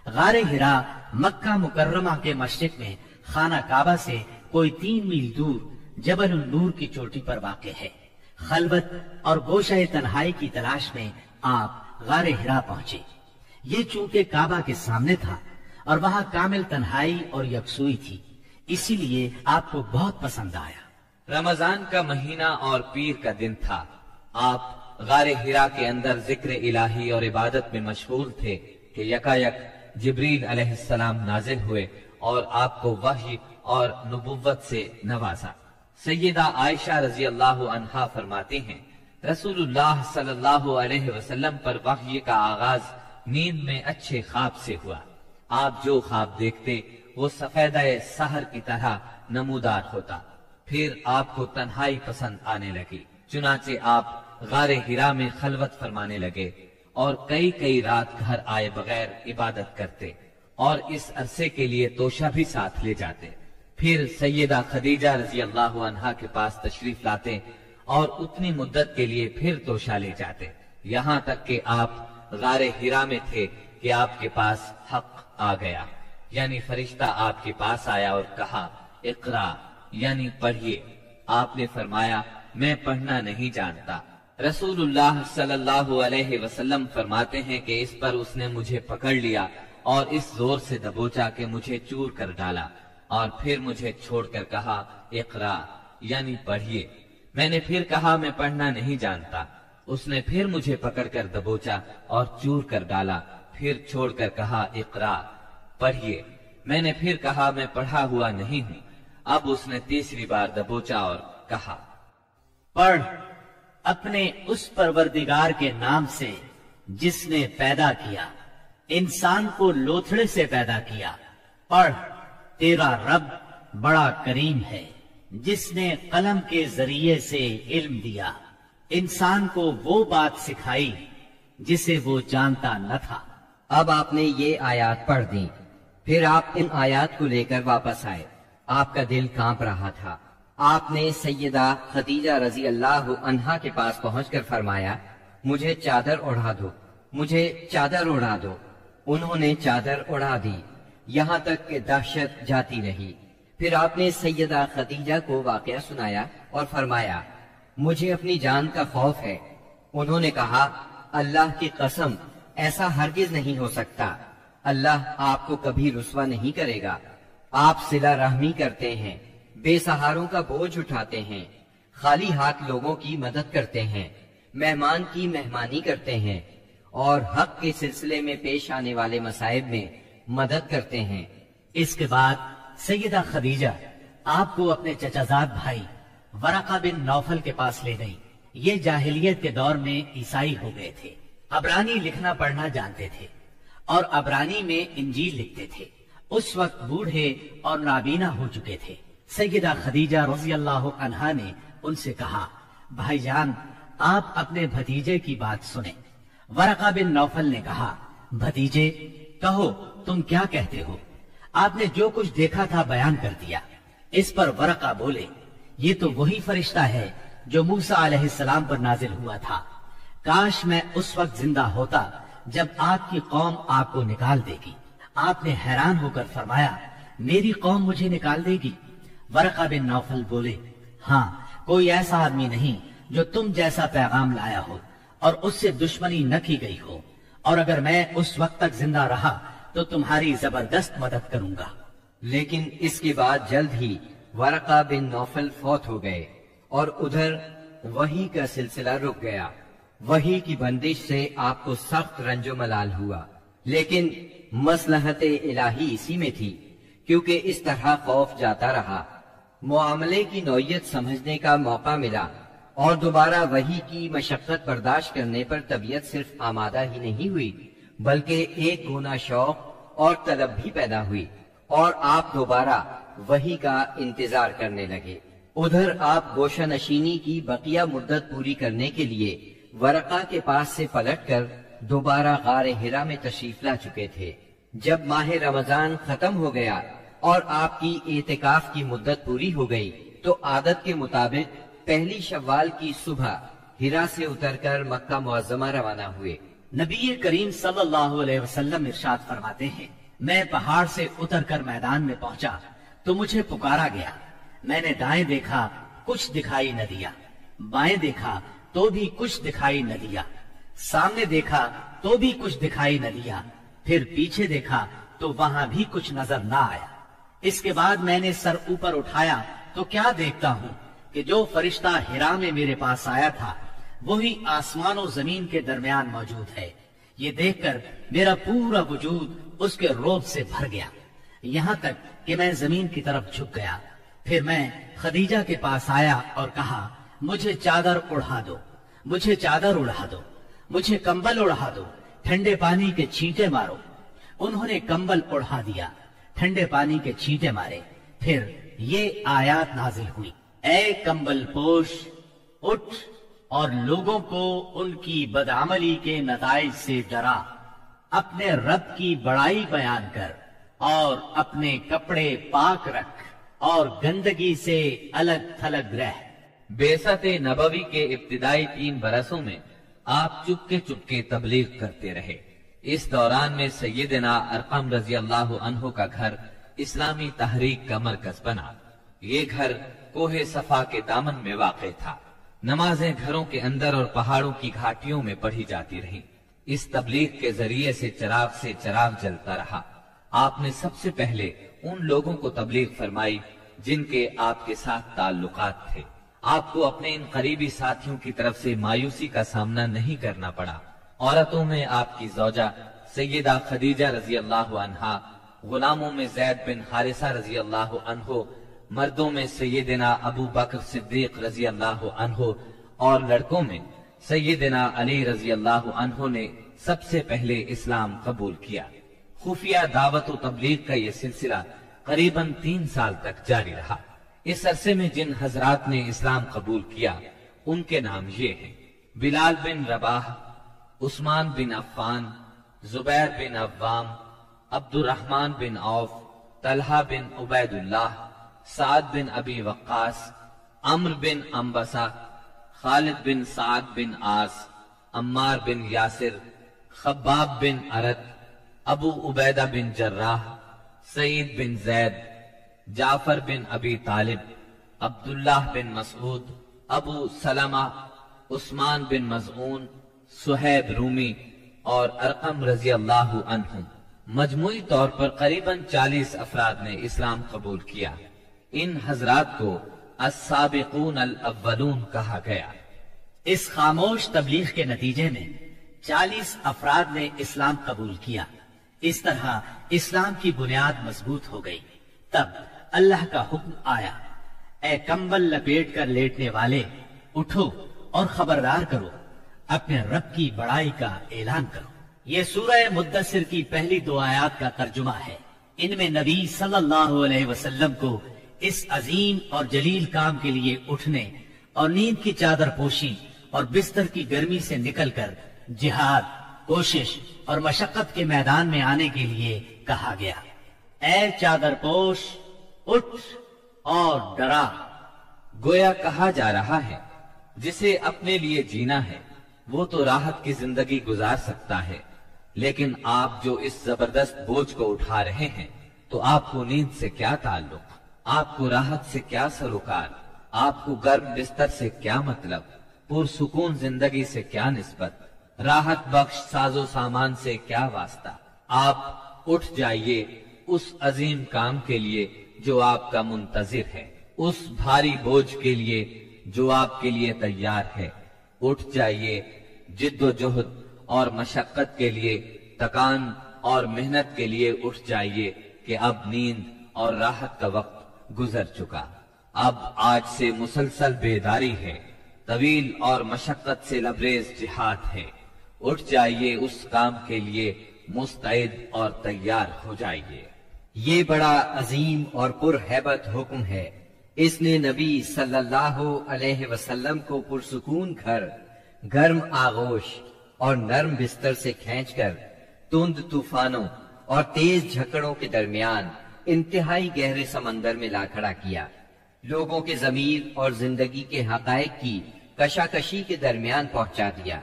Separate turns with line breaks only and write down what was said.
غار ہرا مکہ مکرمہ کے مشرق میں خانہ کعبہ سے کوئی 3 میل دور جبل النور کی چوٹی پر واقع ہے۔ خلوت اور گوشہ تنہائی کی تلاش میں آپ غار ہرا پہنچے۔ یہ چونکہ کعبہ کے سامنے تھا اور وہاں کامل تنہائی اور یکسوئی تھی، اسی لیے آپ کو بہت پسند آیا۔
رمضان کا مہینہ اور پیر کا دن تھا۔ آپ غار ہرا کے اندر ذکر الہی اور عبادت میں مشغول تھے کہ یکایک جبریل علیہ السلام نازل ہوئے اور آپ کو وحی اور نبوت سے نوازا۔ سیدہ عائشہ رضی اللہ عنہا فرماتی ہیں، رسول اللہ صلی اللہ علیہ وسلم پر وحی کا آغاز نیند میں اچھے خواب سے ہوا۔ آپ جو خواب دیکھتے وہ سفیدہ سحر کی طرح نمودار ہوتا۔ پھر آپ کو تنہائی پسند آنے لگی، چنانچہ آپ غار ہرا میں خلوت فرمانے لگے اور کئی رات گھر آئے بغیر عبادت کرتے اور اس عرصے کے لیے توشہ بھی ساتھ لے جاتے۔ پھر سیدہ خدیجہ رضی اللہ عنہا کے پاس تشریف لاتے اور اتنی مدت کے لیے پھر توشہ لے جاتے، یہاں تک کہ آپ غار ہرا میں تھے کہ آپ کے پاس حق آ گیا، یعنی فرشتہ آپ کے پاس آیا اور کہا اقرا، یعنی پڑھیے۔ آپ نے فرمایا میں پڑھنا نہیں جانتا۔ رسول اللہ صلی اللہ علیہ وسلم فرماتے ہیں کہ اس پر اس نے مجھے پکڑ لیا اور اس زور سے دبوچا کہ مجھے چور کر ڈالا اور پھر مجھے چھوڑ کر کہا اقرا، یعنی پڑھیے۔ میں نے پھر کہا میں پڑھنا نہیں جانتا۔ اس نے پھر مجھے پکڑ کر دبوچا اور چور کر ڈالا، پھر چھوڑ کر کہا اقرا، پڑھیے۔ میں نے پھر کہا میں پڑھا ہوا نہیں ہوں۔ اب اس نے تیسری بار دبوچا اور کہا
پڑھ اپنے اس پروردگار کے نام سے جس نے پیدا کیا، انسان کو لوتھڑے سے پیدا کیا۔ پڑھ تیرا رب بڑا کریم ہے، جس نے قلم کے ذریعے سے علم دیا، انسان کو وہ بات سکھائی جسے وہ جانتا نہ تھا۔
اب آپ نے یہ آیات پڑھ دیں، پھر آپ ان آیات کو لے کر واپس آئے۔ آپ کا دل کانپ رہا تھا۔ آپ نے سیدہ خدیجہ رضی اللہ عنہا کے پاس پہنچ کر فرمایا مجھے چادر اڑا دو، مجھے چادر اڑا دو۔ انہوں نے چادر اڑا دی، یہاں تک کہ دہشت جاتی رہی۔ پھر آپ نے سیدہ خدیجہ کو واقعہ سنایا اور فرمایا مجھے اپنی جان کا خوف ہے۔ انہوں نے کہا اللہ کی قسم ایسا ہرگز نہیں ہو سکتا، اللہ آپ کو کبھی رسوا نہیں کرے گا۔ آپ صلہ رحمی کرتے ہیں، بے سہاروں کا بوجھ اٹھاتے ہیں، خالی ہاتھ لوگوں کی مدد کرتے ہیں، مہمان کی مہمانی کرتے ہیں اور حق کے سلسلے میں پیش آنے والے مصائب میں مدد کرتے ہیں۔
اس کے بعد سیدہ خدیجہ آپ کو اپنے چچازاد بھائی ورقہ بن نوفل کے پاس لے گئی۔ یہ جاہلیت کے دور میں عیسائی ہو گئے تھے، عبرانی لکھنا پڑھنا جانتے تھے اور عبرانی میں انجیل لکھتے تھے۔ اس وقت بوڑھے اور نابینا ہو چکے تھے۔ سیدہ خدیجہ رضی اللہ عنہا نے ان سے کہا بھائی جان آپ اپنے بھتیجے کی بات سنیں۔ ورقہ بن نوفل نے کہا بھتیجے کہو تم کیا کہتے ہو؟ آپ نے جو کچھ دیکھا تھا بیان کر دیا۔ اس پر ورقہ بولے یہ تو وہی فرشتہ ہے جو موسیٰ علیہ السلام پر نازل ہوا تھا۔ کاش میں اس وقت زندہ ہوتا جب آپ کی قوم آپ کو نکال دے گی۔ آپ نے حیران ہو کر فرمایا میری قوم مجھے نکال دے گی؟ ورقہ بن نوفل بولے ہاں کوئی ایسا آدمی نہیں جو تم جیسا پیغام لایا ہو اور اس سے دشمنی نہ کی گئی ہو، اور اگر میں اس وقت تک زندہ رہا تو تمہاری زبردست مدد کروں گا۔
لیکن اس کے بعد جلد ہی ورقہ بن نوفل فوت ہو گئے اور ادھر وحی کا سلسلہ رک گیا۔ وحی کی بندش سے آپ کو سخت رنج و ملال ہوا، لیکن مصلحت الہی اسی میں تھی، کیونکہ اس طرح خوف جاتا رہا۔ معاملے کی نوعیت سمجھنے کا موقع ملا اور دوبارہ وحی کی مشقت برداشت کرنے پر طبیعت صرف آمادہ ہی نہیں ہوئی بلکہ ایک گنا شوق اور طلب بھی پیدا ہوئی، اور آپ دوبارہ وحی کا انتظار کرنے لگے۔ ادھر آپ گوشہ نشینی کی بقیہ مدت پوری کرنے کے لیے ورقہ کے پاس سے پلٹ کر دوبارہ غار ہرا میں تشریف لا چکے تھے۔ جب ماہ رمضان ختم ہو گیا اور آپ کی اعتکاف کی مدت پوری ہو گئی تو عادت کے مطابق پہلی شوال کی صبح ہرا سے اتر کر مکہ معظمہ روانہ ہوئے۔
نبی کریم صلی اللہ علیہ وسلم ارشاد فرماتے ہیں، میں پہاڑ سے اتر کر میدان میں پہنچا تو مجھے پکارا گیا، میں نے دائیں دیکھا کچھ دکھائی نہ دیا، بائیں دیکھا تو بھی کچھ دکھائی نہ دیا، سامنے دیکھا تو بھی کچھ دکھائی نہ دیا، پھر پیچھے دیکھا تو وہاں بھی کچھ نظر نہ آیا۔ اس کے بعد میں نے سر اوپر اٹھایا تو کیا دیکھتا ہوں کہ جو فرشتہ ہرا میں میرے پاس آیا تھا وہی آسمان و زمین کے درمیان موجود ہے۔ یہ دیکھ کر میرا پورا وجود اس کے رعب سے بھر گیا، یہاں تک کہ میں زمین کی طرف جھک گیا۔ پھر میں خدیجہ کے پاس آیا اور کہا، مجھے چادر اڑا دو، مجھے چادر اڑا دو، مجھے کمبل اڑا دو، ٹھنڈے پانی کے چھینٹے مارو۔ انہوں نے کمبل اڑا دیا، ٹھنڈے پانی کے چھینٹے مارے، پھر یہ آیات نازل ہوئی، اے کمبل پوش اٹھ اور لوگوں کو ان کی بدعملی کے نتائج سے ڈرا، اپنے رب کی بڑائی بیان کر اور اپنے کپڑے پاک رکھ اور گندگی سے الگ تھلگ رہ۔
بعثت نبوی کے ابتدائی 3 برسوں میں آپ چپکے تبلیغ کرتے رہے۔ اس دوران میں سیدنا ارقم رضی اللہ عنہ کا گھر اسلامی تحریک کا مرکز بنا۔ یہ گھر کوہ صفا کے دامن میں واقع تھا۔ نمازیں گھروں کے اندر اور پہاڑوں کی گھاٹیوں میں پڑھی جاتی رہیں۔ اس تبلیغ کے ذریعے سے چراغ جلتا رہا۔ آپ نے سب سے پہلے ان لوگوں کو تبلیغ فرمائی جن کے آپ کے ساتھ تعلقات تھے۔ آپ کو اپنے ان قریبی ساتھیوں کی طرف سے مایوسی کا سامنا نہیں کرنا پڑا۔ عورتوں میں آپ کی زوجہ سیدہ خدیجہ رضی اللہ عنہا، غلاموں میں زید بن حارثہ رضی اللہ عنہ، مردوں میں سیدنا ابو بکر صدیق رضی اللہ عنہ اور لڑکوں میں سیدنا علی رضی اللہ عنہ نے سب سے پہلے اسلام قبول کیا۔ خفیہ دعوت و تبلیغ کا یہ سلسلہ قریباً 3 سال تک جاری رہا۔ اس عرصے میں جن حضرات نے اسلام قبول کیا ان کے نام یہ ہیں: بلال بن رباح، عثمان بن عفان، زبیر بن عوام، عبد الرحمن بن عوف، طلحہ بن عبید اللہ، سعد بن ابی وقاص، عمرو بن انبسہ، خالد بن سعد بن عاص، عمار بن یاسر، خباب بن ارد، ابو عبیدہ بن جراح، سعید بن زید، جعفر بن ابی طالب، عبداللہ بن مسعود، ابو سلمہ، عثمان بن مظعون، سہیب رومی اور ارقم رضی اللہ عنہ۔ مجموعی طور پر قریباً 40 افراد نے اسلام قبول کیا۔ ان حضرات کو السابقون الاولون کہا گیا۔
اس خاموش تبلیغ کے نتیجے میں 40 افراد نے اسلام قبول کیا۔ اس طرح اسلام کی بنیاد مضبوط ہو گئی۔ تب اللہ کا حکم آیا، اے کمبل لپیٹ کر لیٹنے والے، اٹھو اور خبردار کرو، اپنے رب کی بڑائی کا اعلان کرو۔ یہ سورہ مدثر کی پہلی 2 آیات کا ترجمہ ہے۔ ان میں نبی صلی اللہ علیہ وسلم کو اس عظیم اور جلیل کام کے لیے اٹھنے اور نیند کی چادر پوشی اور بستر کی گرمی سے نکل کر جہاد، کوشش اور مشقت کے میدان میں آنے کے لیے کہا گیا۔ اے چادر پوش اٹھ اور ڈرا۔
گویا کہا جا رہا ہے جسے اپنے لیے جینا ہے وہ تو راحت کی زندگی گزار سکتا ہے، لیکن آپ جو اس زبردست بوجھ کو اٹھا رہے ہیں تو آپ کو نیند سے کیا تعلق، آپ کو راحت سے کیا سروکار، آپ کو گرم بستر سے کیا مطلب، پرسکون زندگی سے کیا نسبت، راحت بخش ساز و سامان سے کیا واسطہ۔ آپ اٹھ جائیے اس عظیم کام کے لیے جو آپ کا منتظر ہے، اس بھاری بوجھ کے لیے جو آپ کے لیے تیار ہے۔ اٹھ جائیے جد و جہد اور مشقت کے لیے، تکان اور محنت کے لیے اٹھ جائیے کہ اب نیند اور راحت کا وقت گزر چکا۔ اب آج سے مسلسل بیداری ہے، طویل اور مشقت سے لبریز جہاد ہے۔ اٹھ جائیے اس کام کے لیے، مستعد اور تیار ہو جائیے۔
یہ بڑا عظیم اور پرہیبت حکم ہے۔ اس نے نبی صلی اللہ علیہ وسلم کو پرسکون گھر، گرم آغوش اور نرم بستر سے کھینچ کر تند طوفانوں اور تیز جھکڑوں کے درمیان انتہائی گہرے سمندر میں لا کھڑا کیا، لوگوں کے ضمیر اور زندگی کے حقائق کی کشاکشی کے درمیان پہنچا دیا۔